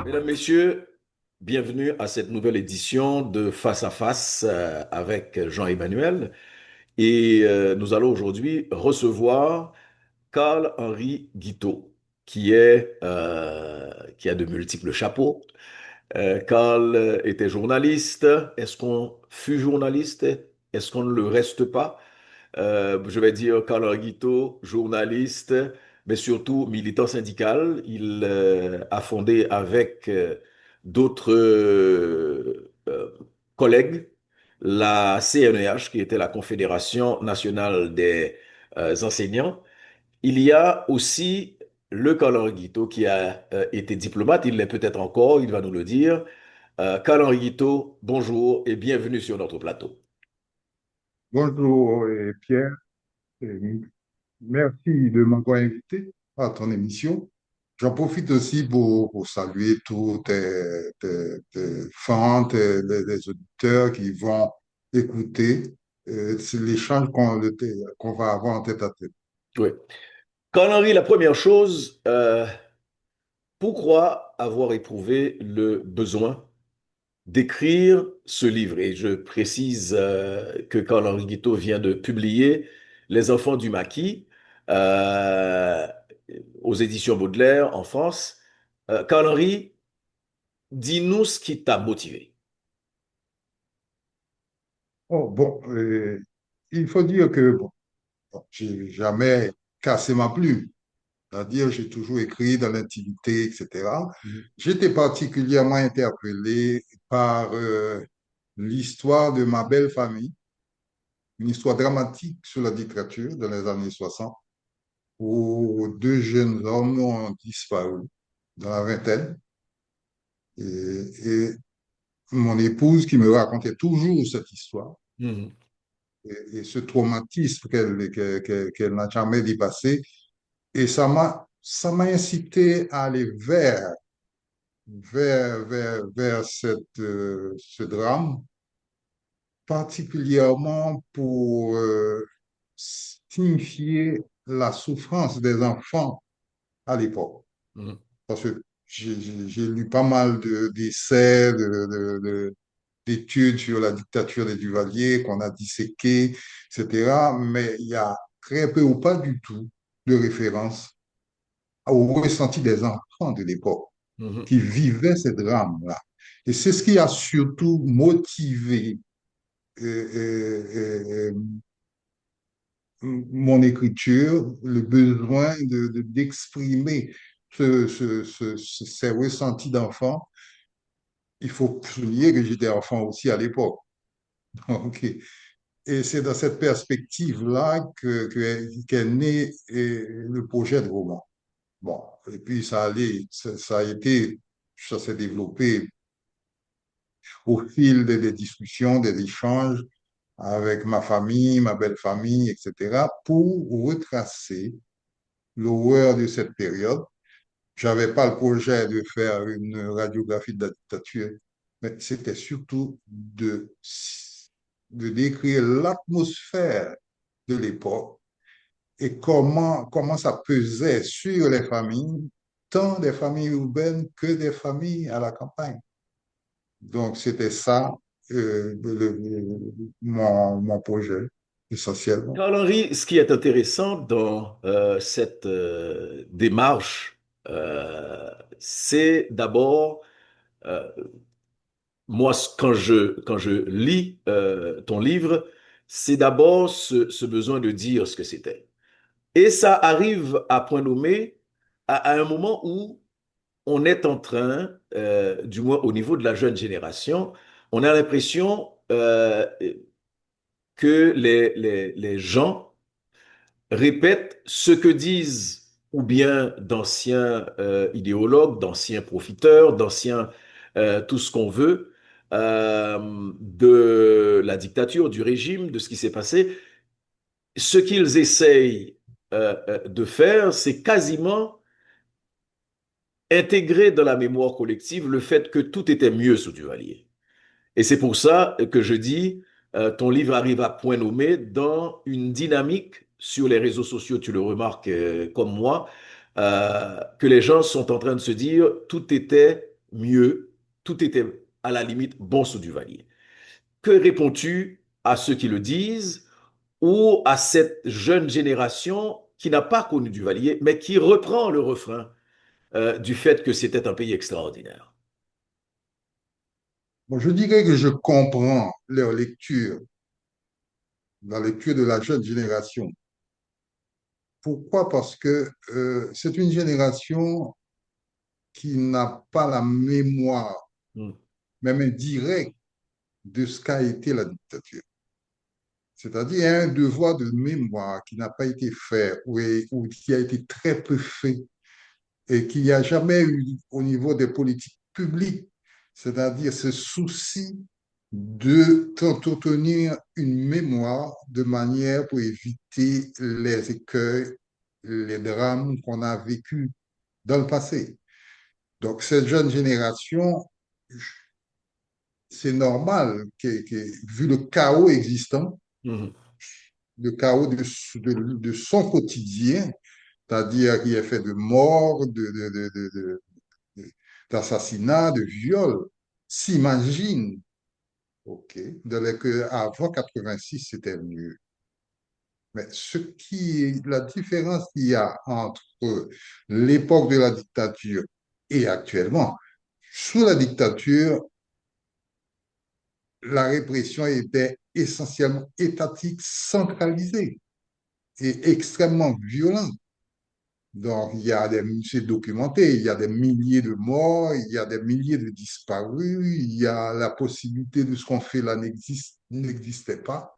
Mesdames, Messieurs, bienvenue à cette nouvelle édition de Face à Face avec Jean-Emmanuel. Nous allons aujourd'hui recevoir Carl-Henri Guiteau, qui a de multiples chapeaux. Carl était journaliste. Est-ce qu'on fut journaliste? Est-ce qu'on ne le reste pas? Je vais dire Carl Arguito, journaliste, mais surtout militant syndical. Il a fondé avec d'autres collègues la CNEH, qui était la Confédération nationale des enseignants. Il y a aussi le Carl Arguito qui a été diplomate. Il l'est peut-être encore, il va nous le dire. Carl Arguito, bonjour et bienvenue sur notre plateau. Bonjour Pierre, merci de m'avoir invité à ton émission. J'en profite aussi pour saluer tous tes fans, les auditeurs qui vont écouter c'est l'échange qu'on va avoir en tête à tête. Oui. Carl-Henri, la première chose, pourquoi avoir éprouvé le besoin d'écrire ce livre? Et je précise que Carl-Henri Guiteau vient de publier Les Enfants du Maquis euh, aux éditions Baudelaire en France. Carl-Henri, dis-nous ce qui t'a motivé. Oh, bon, il faut dire que bon, j'ai jamais cassé ma plume. C'est-à-dire, j'ai toujours écrit dans l'intimité, etc. Mhm. J'étais particulièrement interpellé par l'histoire de ma belle famille, une histoire dramatique sur la dictature dans les années 60, où deux jeunes hommes ont disparu dans la vingtaine. Et mon épouse qui me racontait toujours cette histoire Mhm. et ce traumatisme qu'elle n'a jamais dépassé. Et ça m'a incité à aller vers ce drame, particulièrement pour signifier la souffrance des enfants à l'époque. Mhm. Parce que j'ai lu pas mal d'essais, d'études sur la dictature des Duvalier qu'on a disséqué, etc. Mais il y a très peu ou pas du tout de référence au ressenti des enfants de l'époque Mhm. qui vivaient ces drames-là. Et c'est ce qui a surtout motivé euh, euh, euh, mon écriture, le besoin d'exprimer ces ressentis d'enfant. Il faut souligner que j'étais enfant aussi à l'époque. Donc, et c'est dans cette perspective-là qu'est né le projet de roman. Bon, et puis ça a été, ça s'est développé au fil des discussions, des échanges avec ma famille, ma belle famille, etc., pour retracer l'horreur de cette période. Je n'avais pas le projet de faire une radiographie de la dictature, mais c'était surtout de décrire l'atmosphère de l'époque et comment ça pesait sur les familles, tant des familles urbaines que des familles à la campagne. Donc, c'était ça mon projet, essentiellement. Carl-Henri, ce qui est intéressant dans cette démarche, c'est d'abord, euh, moi, quand je lis ton livre, c'est d'abord ce besoin de dire ce que c'était. Et ça arrive à point nommé à un moment où on est en train, du moins au niveau de la jeune génération, on a l'impression que les gens répètent ce que disent ou bien d'anciens idéologues, d'anciens profiteurs, d'anciens tout ce qu'on veut, de la dictature, du régime, de ce qui s'est passé. Ce qu'ils essayent de faire, c'est quasiment intégrer dans la mémoire collective le fait que tout était mieux sous Duvalier. Et c'est pour ça que je dis, ton livre arrive à point nommé dans une dynamique sur les réseaux sociaux, tu le remarques comme moi, que les gens sont en train de se dire tout était mieux, tout était à la limite bon sous Duvalier. Que réponds-tu à ceux qui le disent ou à cette jeune génération qui n'a pas connu Duvalier, mais qui reprend le refrain du fait que c'était un pays extraordinaire? Bon, je dirais que je comprends leur lecture, la lecture de la jeune génération. Pourquoi? Parce que c'est une génération qui n'a pas la mémoire, Mm, même indirecte, de ce qu'a été la dictature. C'est-à-dire, il y a un devoir de mémoire qui n'a pas été fait ou qui a été très peu fait et qu'il n'y a jamais eu au niveau des politiques publiques, c'est-à-dire ce souci d'entretenir une mémoire de manière pour éviter les écueils, les drames qu'on a vécus dans le passé. Donc, cette jeune génération, c'est normal vu le chaos existant, mm, le chaos de son quotidien, c'est-à-dire qui est fait de morts, d'assassinats, de viols, s'imagine, OK, avant 86, c'était mieux. Mais la différence qu'il y a entre l'époque de la dictature et actuellement, sous la dictature, la répression était essentiellement étatique, centralisée et extrêmement violente. Donc, c'est documenté, il y a des milliers de morts, il y a des milliers de disparus, il y a la possibilité de ce qu'on fait là n'existait pas.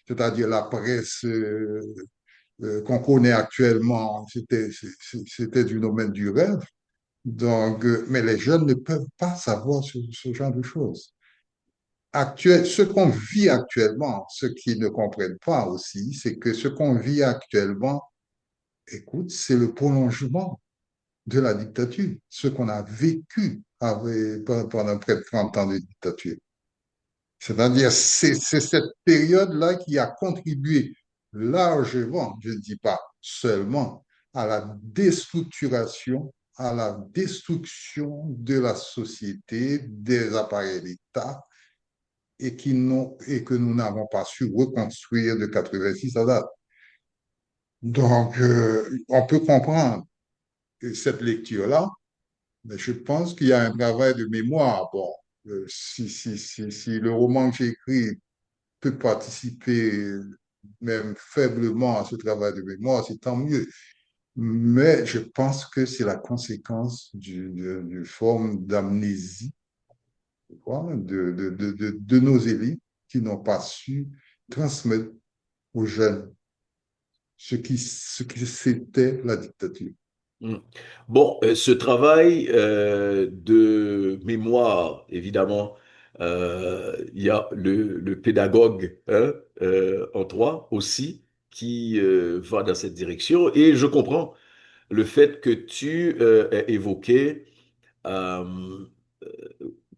C'est-à-dire la presse qu'on connaît actuellement, c'était du domaine du rêve. Donc, mais les jeunes ne peuvent pas savoir ce genre de choses. Ce qu'on vit actuellement, ce qu'ils ne comprennent pas aussi, c'est que ce qu'on vit actuellement, écoute, c'est le prolongement de la dictature, ce qu'on a vécu pendant près de 30 ans de dictature. C'est-à-dire, c'est cette période-là qui a contribué largement, je ne dis pas seulement, à la déstructuration, à la destruction de la société, des appareils d'État, et que nous n'avons pas su reconstruire de 86 à date. Donc, on peut comprendre cette lecture-là, mais je pense qu'il y a un travail de mémoire. Bon, si le roman que j'ai écrit peut participer même faiblement à ce travail de mémoire, c'est tant mieux. Mais je pense que c'est la conséquence d'une forme d'amnésie de nos élites qui n'ont pas su transmettre aux jeunes ce qui c'était la dictature. mm. Bon, ce travail de mémoire, évidemment, il y a le pédagogue hein, en toi aussi qui va dans cette direction. Et je comprends le fait que tu aies évoqué euh,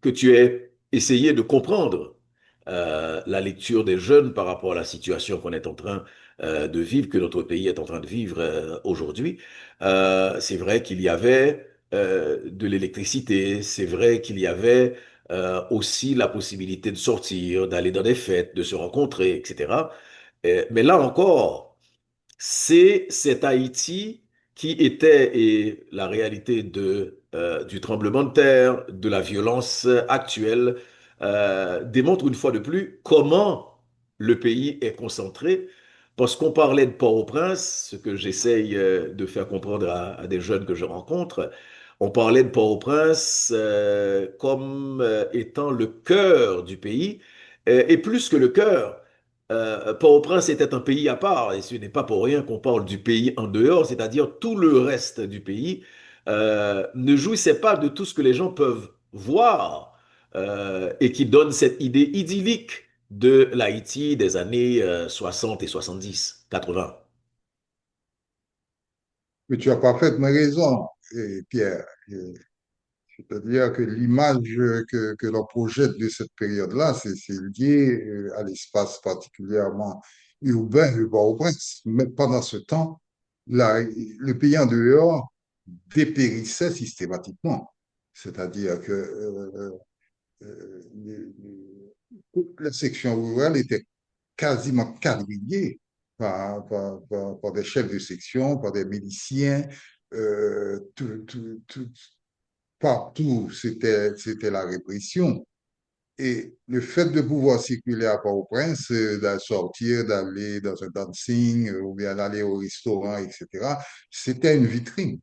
que tu aies essayé de comprendre la lecture des jeunes par rapport à la situation qu'on est en train de vivre, que notre pays est en train de vivre aujourd'hui. C'est vrai qu'il y avait de l'électricité, c'est vrai qu'il y avait aussi la possibilité de sortir, d'aller dans des fêtes, de se rencontrer, etc. Mais là encore, c'est cet Haïti qui était, et la réalité du tremblement de terre, de la violence actuelle, démontre une fois de plus comment le pays est concentré. Parce qu'on parlait de Port-au-Prince, ce que j'essaye de faire comprendre à des jeunes que je rencontre, on parlait de Port-au-Prince comme étant le cœur du pays, et plus que le cœur. Port-au-Prince était un pays à part, et ce n'est pas pour rien qu'on parle du pays en dehors, c'est-à-dire tout le reste du pays ne jouissait pas de tout ce que les gens peuvent voir et qui donne cette idée idyllique de l'Haïti des années 60 et 70, 80. Mais tu as parfaitement raison, Pierre. C'est-à-dire que l'image que l'on projette de cette période-là, c'est lié à l'espace particulièrement urbain de Port-au-Prince. Mais pendant ce temps, le pays en dehors dépérissait systématiquement. C'est-à-dire que toute la section rurale était quasiment quadrillée par des chefs de section, par des miliciens. Partout, c'était la répression. Et le fait de pouvoir circuler à Port-au-Prince, de sortir, d'aller dans un dancing ou bien d'aller au restaurant, etc., c'était une vitrine.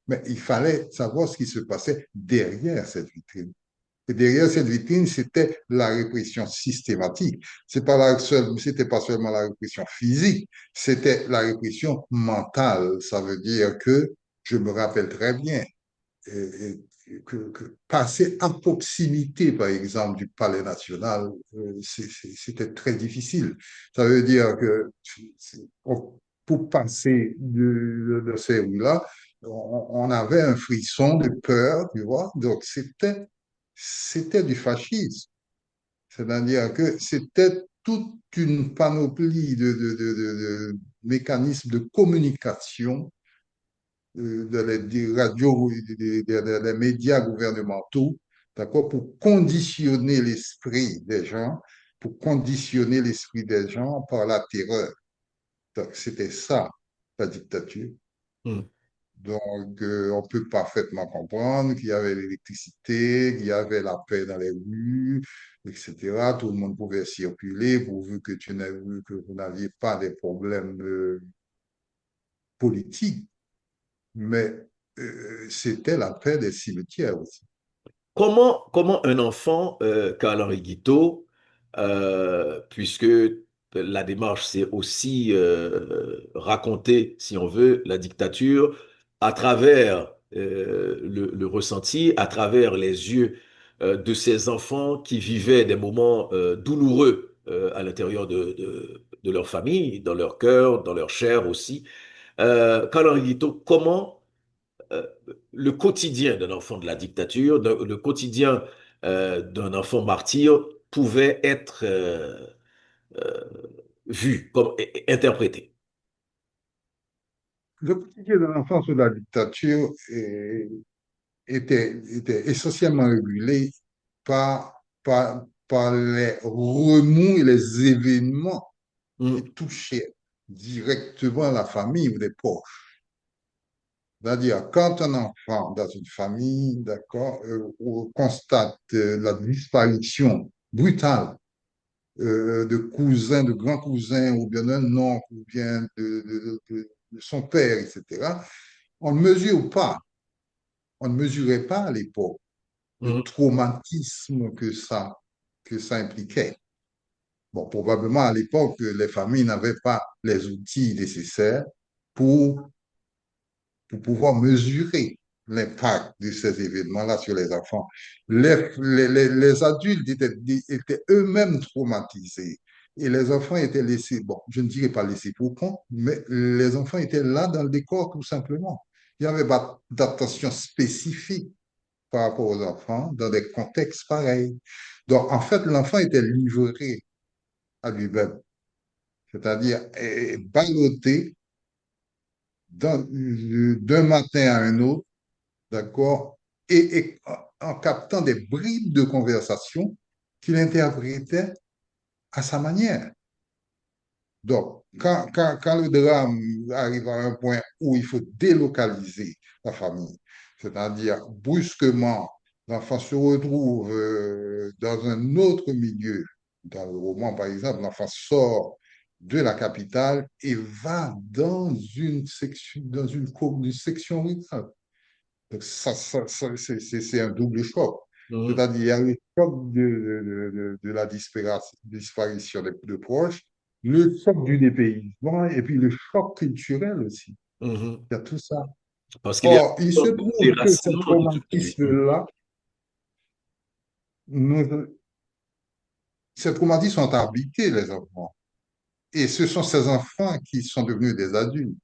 Mais il fallait savoir ce qui se passait derrière cette vitrine. Et derrière cette vitrine, c'était la répression systématique. C'était pas seulement la répression physique, c'était la répression mentale. Ça veut dire que, je me rappelle très bien, que passer à proximité, par exemple, du palais national, c'était très difficile. Ça veut dire que pour passer de ces rues-là, on avait un frisson de peur, tu vois. Donc, c'était du fascisme. C'est-à-dire que c'était toute une panoplie de mécanismes de communication des radios, des médias gouvernementaux, d'accord, pour conditionner l'esprit des gens, pour conditionner l'esprit des gens par la terreur. Donc, c'était ça, la dictature. Mhm. Donc, on peut parfaitement comprendre qu'il y avait l'électricité, qu'il y avait la paix dans les rues, etc. Tout le monde pouvait circuler pourvu que vous n'aviez pas des problèmes politiques. Mais c'était la paix des cimetières aussi. Comment un enfant, Karl-Henri Guiteau, puisque la démarche, c'est aussi raconter, si on veut, la dictature à travers le ressenti, à travers les yeux de ces enfants qui vivaient des moments douloureux à l'intérieur de leur famille, dans leur cœur, dans leur chair aussi. Karl-Henri Guiteau, comment euh, le quotidien d'un enfant de la dictature, le quotidien d'un enfant martyr pouvait être euh, vu, comme interprété. Le quotidien de l'enfant sous la dictature était essentiellement régulé par les remous et les événements qui Mm, touchaient directement la famille ou les proches. C'est-à-dire, quand un enfant dans une famille, d'accord, constate la disparition brutale de cousins, de grands cousins, ou bien d'un oncle, ou bien de son père, etc., on ne mesure pas, on ne mesurait pas à l'époque le mm, traumatisme que ça impliquait. Bon, probablement à l'époque, les familles n'avaient pas les outils nécessaires pour, pour pouvoir mesurer l'impact de ces événements-là sur les enfants. Les adultes étaient eux-mêmes traumatisés et les enfants étaient laissés, bon, je ne dirais pas laissés pour compte, mais les enfants étaient là dans le décor tout simplement. Il n'y avait pas d'attention spécifique par rapport aux enfants dans des contextes pareils. Donc, en fait, l'enfant était livré à lui-même, c'est-à-dire ballotté d'un matin à un autre, d'accord, et en captant des bribes de conversation qu'il interprétait à sa manière. Donc, quand le drame arrive à un point où il faut délocaliser la famille, c'est-à-dire brusquement, l'enfant se retrouve dans un autre milieu. Dans le roman, par exemple, l'enfant sort de la capitale et va dans une section rurale. Donc, c'est un double choc. mm, C'est-à-dire, il y a le choc de la disparition de proches, le choc du dépaysement et puis le choc culturel aussi. mhm. Il y a tout ça. Parce qu'il y a Or, il un se trouve que ce déracinement de toute famille. Mm, traumatisme-là, nous- ces traumatismes sont habités, les enfants. Et ce sont ces enfants qui sont devenus des adultes.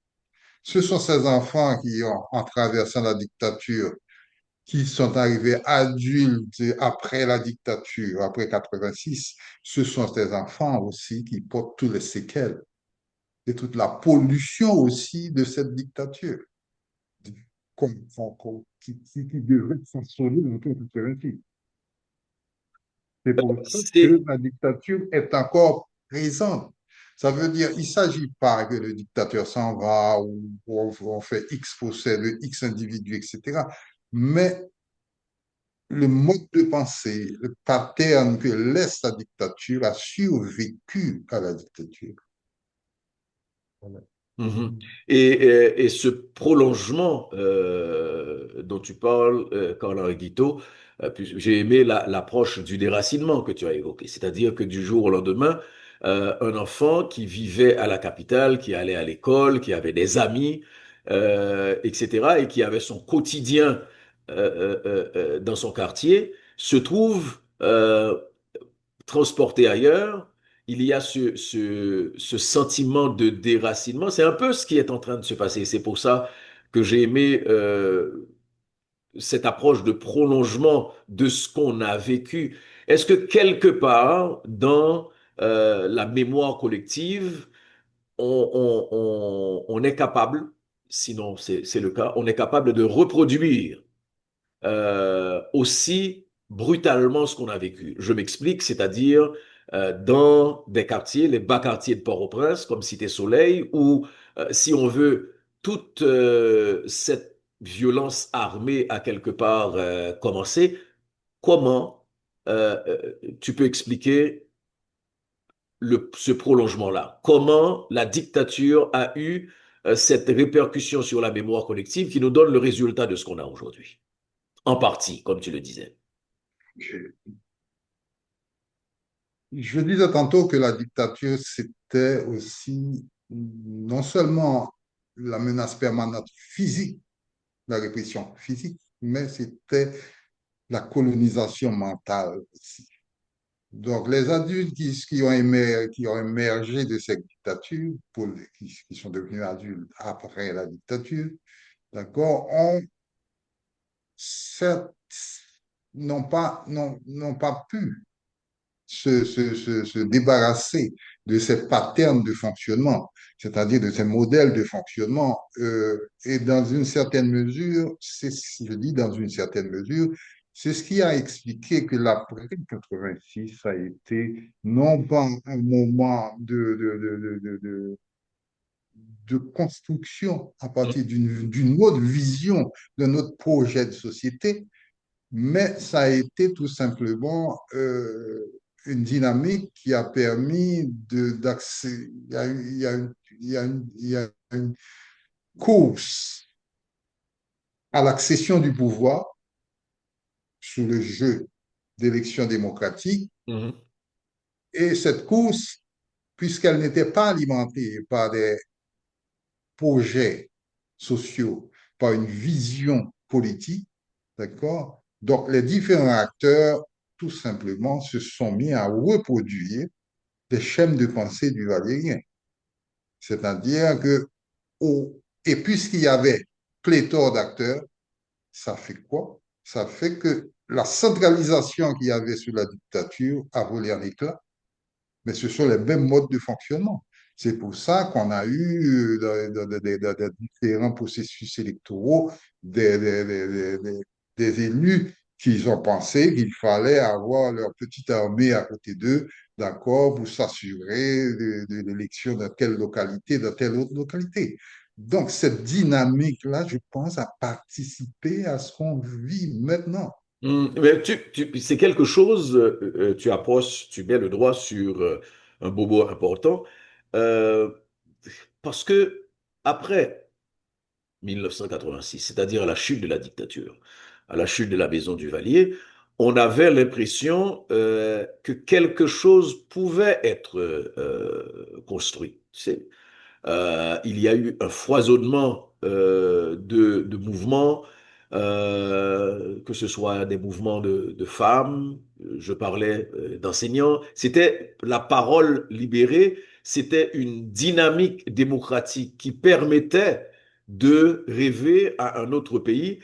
Ce sont ces enfants qui, en traversant la dictature, qui sont arrivés adultes après la dictature, après 86, ce sont des enfants aussi qui portent tous les séquelles et toute la pollution aussi de cette dictature, qui devrait façonner notre alternative. C'est pour ça que C'est la dictature est encore présente. Ça veut dire, il ne s'agit pas que le dictateur s'en va ou on fait X procès de X individus, etc. Mais le mode de pensée, le pattern que laisse la dictature a survécu à la dictature. Voilà. Mhm. Et ce prolongement dont tu parles, Carl Guiteau, j'ai aimé l'approche du déracinement que tu as évoqué. C'est-à-dire que du jour au lendemain, un enfant qui vivait à la capitale, qui allait à l'école, qui avait des amis, etc., et qui avait son quotidien dans son quartier, se trouve transporté ailleurs, il y a ce sentiment de déracinement. C'est un peu ce qui est en train de se passer. C'est pour ça que j'ai aimé cette approche de prolongement de ce qu'on a vécu. Est-ce que quelque part, dans la mémoire collective, on est capable, sinon c'est le cas, on est capable de reproduire aussi brutalement ce qu'on a vécu. Je m'explique, c'est-à-dire dans des quartiers, les bas quartiers de Port-au-Prince, comme Cité Soleil, où, si on veut, toute cette violence armée a quelque part commencé. Comment tu peux expliquer ce prolongement-là? Comment la dictature a eu cette répercussion sur la mémoire collective qui nous donne le résultat de ce qu'on a aujourd'hui? En partie, comme tu le disais. Je disais tantôt que la dictature, c'était aussi non seulement la menace permanente physique, la répression physique, mais c'était la colonisation mentale aussi. Donc, les adultes qui ont émergé de cette dictature, qui sont devenus adultes après la dictature, d'accord, certes, n'ont pas pu se débarrasser de ces patterns de fonctionnement, c'est-à-dire de ces modèles de fonctionnement. Et dans une certaine mesure, je dis dans une certaine mesure, c'est ce qui a expliqué que l'après 86 a été non pas un moment de construction à partir d'une autre vision de notre projet de société, mais ça a été tout simplement une dynamique qui a permis d'accès. Il y a une course à l'accession du pouvoir sous le jeu d'élections démocratiques. Mhm. Et cette course, puisqu'elle n'était pas alimentée par des projets sociaux, par une vision politique, d'accord? Donc, les différents acteurs, tout simplement, se sont mis à reproduire des schèmes de pensée du Valérien. C'est-à-dire que, et puisqu'il y avait pléthore d'acteurs, ça fait quoi? Ça fait que la centralisation qu'il y avait sur la dictature a volé en éclats, mais ce sont les mêmes modes de fonctionnement. C'est pour ça qu'on a eu dans différents processus électoraux des élus qui ont pensé qu'il fallait avoir leur petite armée à côté d'eux, d'accord, pour s'assurer de l'élection dans telle localité, dans telle autre localité. Donc, cette dynamique-là, je pense, a participé à ce qu'on vit maintenant. Mais c'est quelque chose, tu approches, tu mets le doigt sur un bobo important, euh, parce que après 1986, c'est-à-dire à la chute de la dictature, à la chute de la Maison du Valier, on avait l'impression que quelque chose pouvait être construit. Il y a eu un foisonnement de mouvements, que ce soit des mouvements de femmes, je parlais d'enseignants. C'était la parole libérée, c'était une dynamique démocratique qui permettait de rêver à un autre pays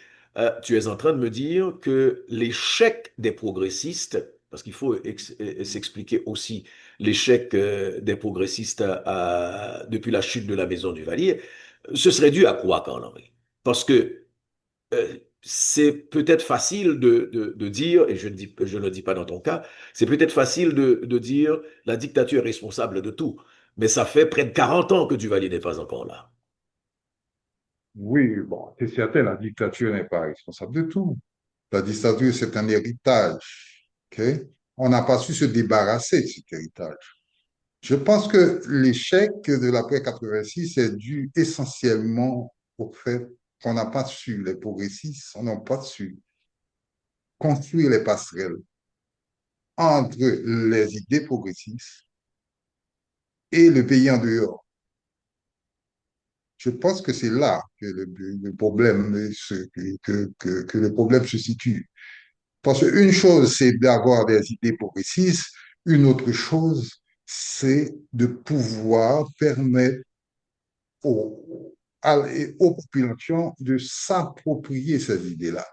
Tu es en train de me dire que l'échec des progressistes, parce qu'il faut s'expliquer aussi l'échec des progressistes depuis la chute de la Maison du Valier, ce serait dû à quoi, Karl Henry? Parce que c'est peut-être facile de dire, et je ne le dis pas dans ton cas, c'est peut-être facile de dire la dictature est responsable de tout, mais ça fait près de 40 ans que Duvalier n'est pas encore là. Oui, bon, c'est certain, la dictature n'est pas responsable de tout. La dictature, c'est un héritage. Ok. On n'a pas su se débarrasser de cet héritage. Je pense que l'échec de l'après 86 est dû essentiellement au fait qu'on n'a pas su, les progressistes, on n'a pas su construire les passerelles entre les idées progressistes et le pays en dehors. Je pense que c'est là que le problème que le problème se situe. Parce qu'une chose, c'est d'avoir des idées progressistes, une autre chose, c'est de pouvoir permettre aux, aux populations de s'approprier ces idées-là.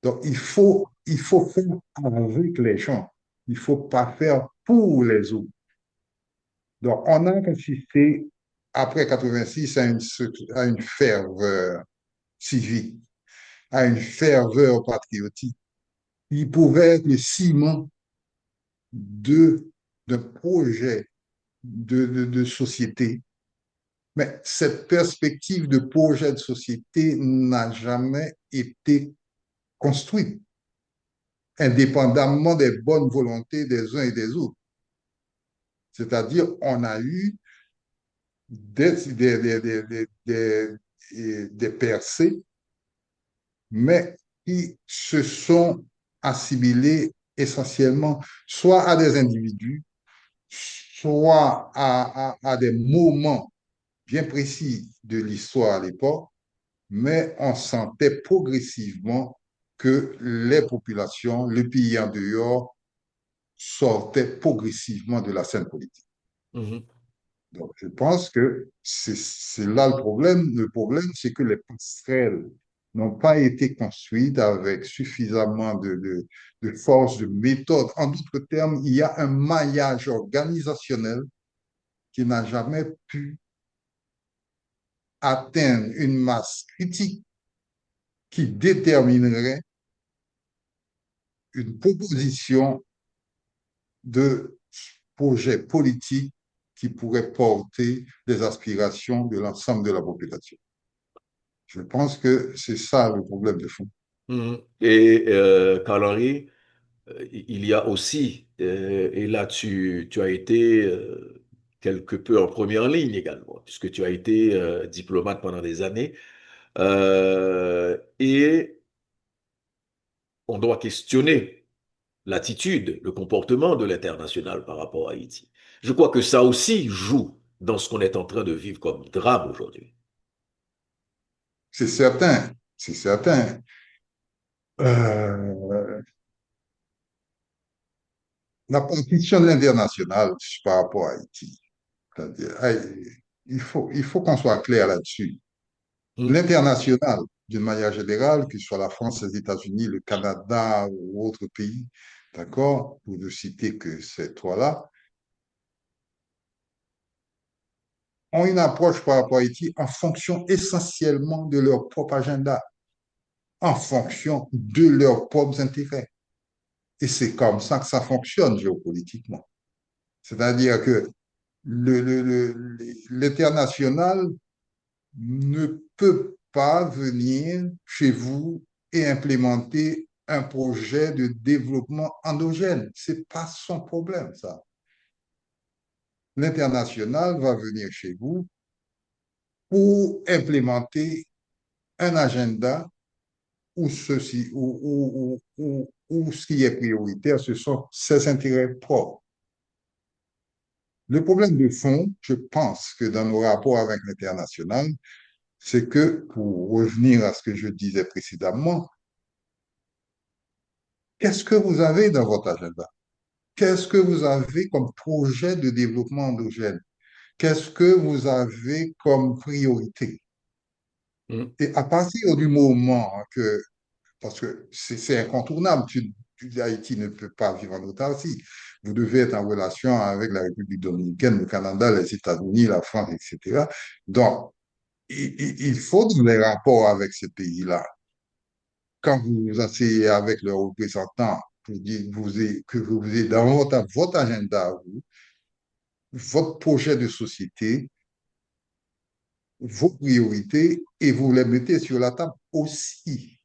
Donc, il faut faire avec les gens. Il ne faut pas faire pour les autres. Donc, on a assisté, après 86, à une ferveur civique, à une ferveur patriotique. Il pouvait être le ciment de, d'un projet de société. Mais cette perspective de projet de société n'a jamais été construite, indépendamment des bonnes volontés des uns et des autres. C'est-à-dire, on a eu des percées, mais qui se sont assimilées essentiellement soit à des individus, soit à des moments bien précis de l'histoire à l'époque, mais on sentait progressivement que les populations, le pays en dehors, sortaient progressivement de la scène politique. Mhm. Donc, je pense que c'est là le problème. Le problème, c'est que les passerelles n'ont pas été construites avec suffisamment de force, de méthode. En d'autres termes, il y a un maillage organisationnel qui n'a jamais pu atteindre une masse critique qui déterminerait une proposition de projet politique qui pourrait porter les aspirations de l'ensemble de la population. Je pense que c'est ça le problème de fond. Mhm. Et Karl Henry, il y a aussi, et là tu as été quelque peu en première ligne également, puisque tu as été diplomate pendant des années, et on doit questionner l'attitude, le comportement de l'international par rapport à Haïti. Je crois que ça aussi joue dans ce qu'on est en train de vivre comme drame aujourd'hui. C'est certain, c'est certain. Euh, la position de l'international par rapport à Haïti, il faut qu'on soit clair là-dessus. Mm. L'international, d'une manière générale, que ce soit la France, les États-Unis, le Canada ou autres pays, d'accord, pour ne citer que ces trois-là, ont une approche par rapport à Haïti en fonction essentiellement de leur propre agenda, en fonction de leurs propres intérêts. Et c'est comme ça que ça fonctionne géopolitiquement. C'est-à-dire que l'international ne peut pas venir chez vous et implémenter un projet de développement endogène. Ce n'est pas son problème, ça. L'international va venir chez vous pour implémenter un agenda où, ceci, où ce qui est prioritaire, ce sont ses intérêts propres. Le problème de fond, je pense que dans nos rapports avec l'international, c'est que, pour revenir à ce que je disais précédemment, qu'est-ce que vous avez dans votre agenda? Qu'est-ce que vous avez comme projet de développement endogène? Qu'est-ce que vous avez comme priorité? Mm. Et à partir du moment que parce que c'est incontournable. Haïti ne peut pas vivre en autarcie. Vous devez être en relation avec la République dominicaine, le Canada, les États-Unis, la France, etc. Donc, il faut des rapports avec ces pays-là. Quand vous vous asseyez avec leurs représentants, que vous ayez dans votre agenda, vous, votre projet de société, vos priorités, et vous les mettez sur la table aussi.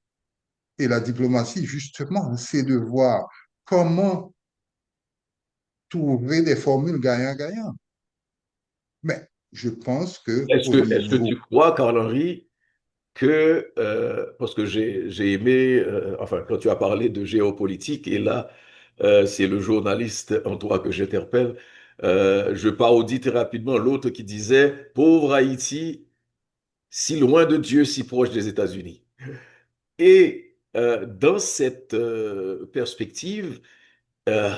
Et la diplomatie, justement, c'est de voir comment trouver des formules gagnant-gagnant. Mais je pense qu'au Est-ce que niveau, tu crois, Carl-Henri, que, parce que j'ai aimé, enfin, quand tu as parlé de géopolitique, et là, c'est le journaliste en toi que j'interpelle, je parodie très rapidement l'autre qui disait, pauvre Haïti, si loin de Dieu, si proche des États-Unis. Et dans cette perspective, euh,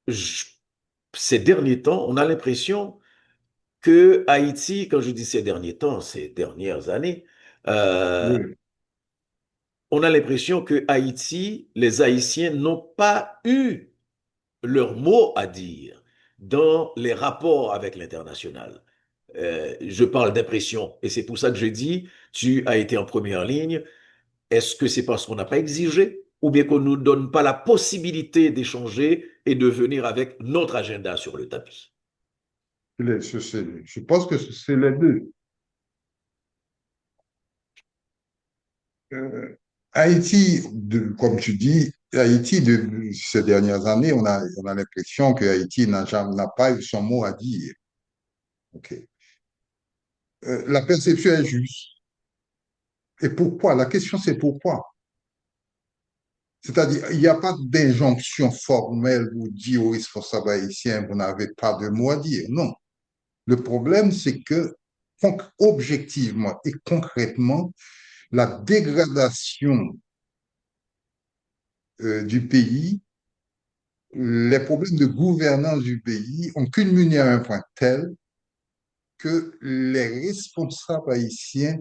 je- ces derniers temps, on a l'impression que Haïti, quand je dis ces derniers temps, ces dernières années, euh, oui, on a l'impression que Haïti, les Haïtiens n'ont pas eu leur mot à dire dans les rapports avec l'international. Je parle d'impression et c'est pour ça que je dis, tu as été en première ligne. Est-ce que c'est parce qu'on n'a pas exigé ou bien qu'on ne nous donne pas la possibilité d'échanger et de venir avec notre agenda sur le tapis? je pense que c'est les deux. Euh, Haïti, comme tu dis, Haïti, de ces dernières années, on a l'impression que Haïti n'a pas eu son mot à dire. OK. La perception est juste. Et pourquoi? La question, c'est pourquoi. C'est-à-dire, il n'y a pas d'injonction formelle pour dire aux responsables haïtiens, vous n'avez pas de mot à dire. Non. Le problème, c'est que, objectivement et concrètement, la dégradation du pays, les problèmes de gouvernance du pays ont culminé à un point tel que les responsables haïtiens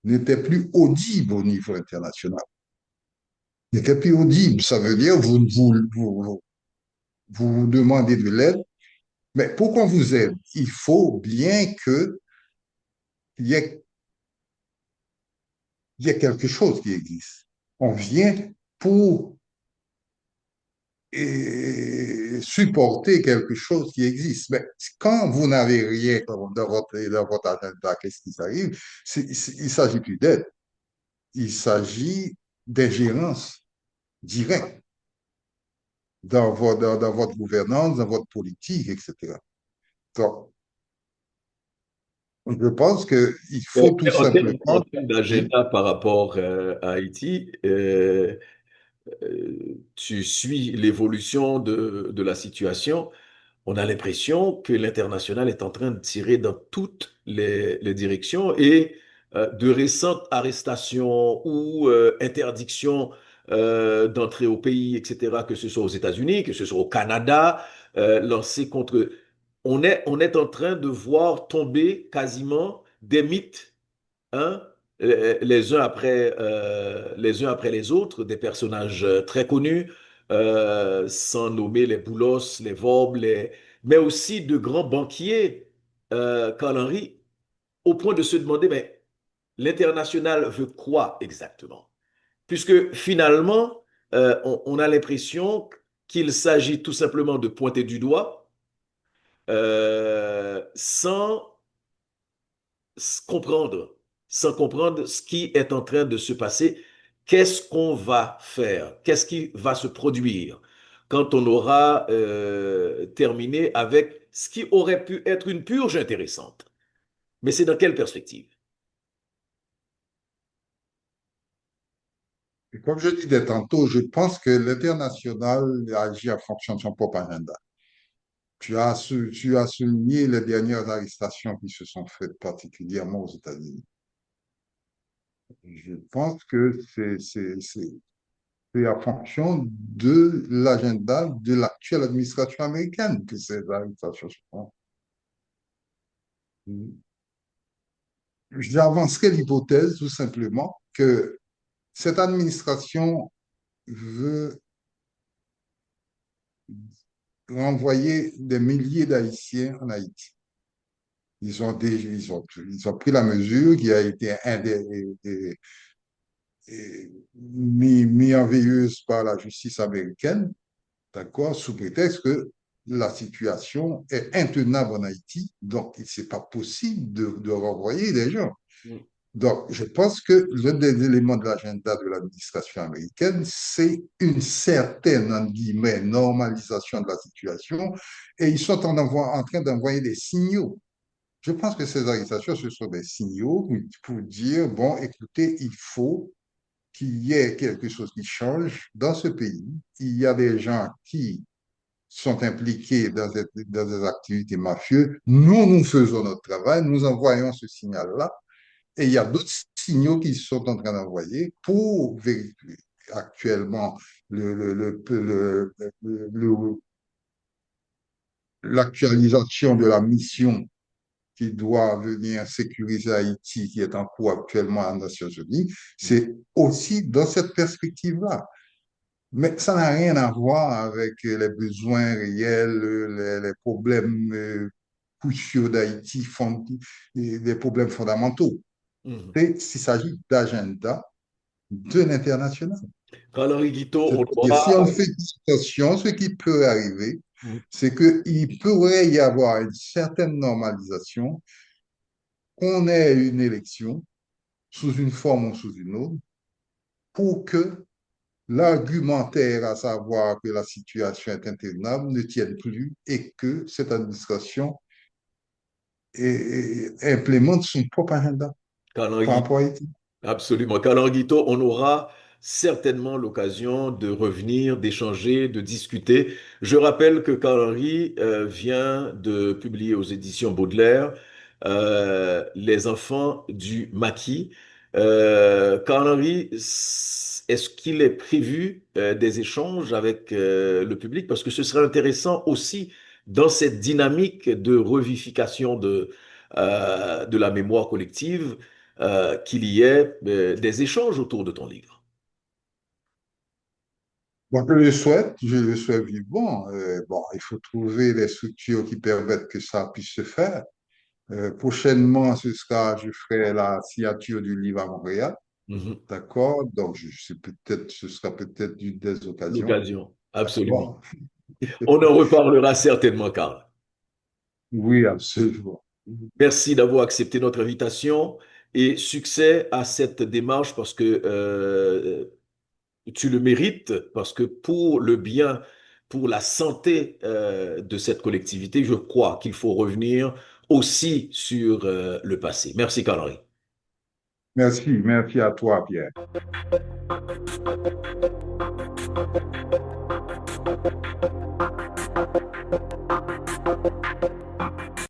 n'étaient plus audibles au niveau international. N'étaient plus audibles. Ça veut dire vous demandez de l'aide, mais pour qu'on vous aide, il faut bien qu'il y ait quelque chose qui existe. On vient pour supporter quelque chose qui existe. Mais quand vous n'avez rien dans votre agenda, qu'est-ce qui arrive? Il ne s'agit plus d'aide. Il s'agit d'ingérence directe dans votre gouvernance, dans votre politique, etc. Donc, je pense qu'il faut tout En simplement. termes Oui, d'agenda par rapport à Haïti, tu suis l'évolution de la situation. On a l'impression que l'international est en train de tirer dans toutes les directions et de récentes arrestations ou interdictions d'entrer au pays, etc., que ce soit aux États-Unis, que ce soit au Canada, lancées contre... on est en train de voir tomber quasiment des mythes, hein, les uns après les autres, des personnages très connus, sans nommer les Boulos, les Vob, mais aussi de grands banquiers, Carl Henry, au point de se demander, mais l'international veut quoi exactement? Puisque finalement, on a l'impression qu'il s'agit tout simplement de pointer du doigt, sans comprendre, sans comprendre ce qui est en train de se passer. Qu'est-ce qu'on va faire? Qu'est-ce qui va se produire quand on aura terminé avec ce qui aurait pu être une purge intéressante? Mais c'est dans quelle perspective? et comme je disais tantôt, je pense que l'international agit en fonction de son propre agenda. Tu as souligné les dernières arrestations qui se sont faites particulièrement aux États-Unis. Je pense que c'est en fonction de l'agenda de l'actuelle administration américaine que ces arrestations se font. j'avancerai l'hypothèse tout simplement que cette administration veut renvoyer des milliers d'Haïtiens en Haïti. Ils ont pris la mesure qui a été mis en veilleuse par la justice américaine, d'accord, sous prétexte que la situation est intenable en Haïti, donc ce n'est pas possible de renvoyer des gens. Mm. Donc, je pense que l'un des éléments de l'agenda de l'administration américaine, c'est une certaine, en guillemets, normalisation de la situation, et ils sont en train d'envoyer des signaux. Je pense que ces arrestations, ce sont des signaux pour dire, bon, écoutez, il faut qu'il y ait quelque chose qui change dans ce pays. Il y a des gens qui sont impliqués dans des activités mafieuses. Nous faisons notre travail, nous envoyons ce signal-là, et il y a d'autres signaux qui sont en train d'envoyer pour vérifier actuellement l'actualisation de la mission qui doit venir sécuriser Haïti, qui est en cours actuellement aux Nations Unies, c'est aussi dans cette perspective-là. Mais ça n'a rien à voir avec les besoins réels, les problèmes cruciaux d'Haïti, les problèmes fondamentaux. Mhm. Il s'agit d'agenda de l'international. Carl-Henri Guiteau, on C'est-à-dire, aura... si on fait attention, ce qui peut arriver, Mhm. c'est qu'il pourrait y avoir une certaine normalisation, qu'on ait une élection sous une forme ou sous une autre, pour que l'argumentaire à savoir que la situation est intenable ne tienne plus et que cette administration implémente son propre agenda par Carl-Henri rapport à Haïti. Absolument. Calanguito, on aura certainement l'occasion de revenir, d'échanger, de discuter. Je rappelle que Carl-Henri vient de publier aux éditions Baudelaire Les enfants du maquis. Carl-Henri, est-ce qu'il est prévu des échanges avec le public? Parce que ce serait intéressant aussi dans cette dynamique de revivification de la mémoire collective qu'il y ait des échanges autour de ton livre. Bon, je le souhaite vivement. Bon, il faut trouver des structures qui permettent que ça puisse se faire. Prochainement, je ferai la signature du livre à Montréal. Mhm. D'accord? Donc, ce sera peut-être une des occasions. L'occasion, absolument. D'accord? On en reparlera certainement, Karl. Oui, absolument. Merci d'avoir accepté notre invitation et succès à cette démarche parce que tu le mérites, parce que pour le bien, pour la santé de cette collectivité, je crois qu'il faut revenir aussi sur le passé. Merci, Karl-Henri. Merci à toi, Pierre.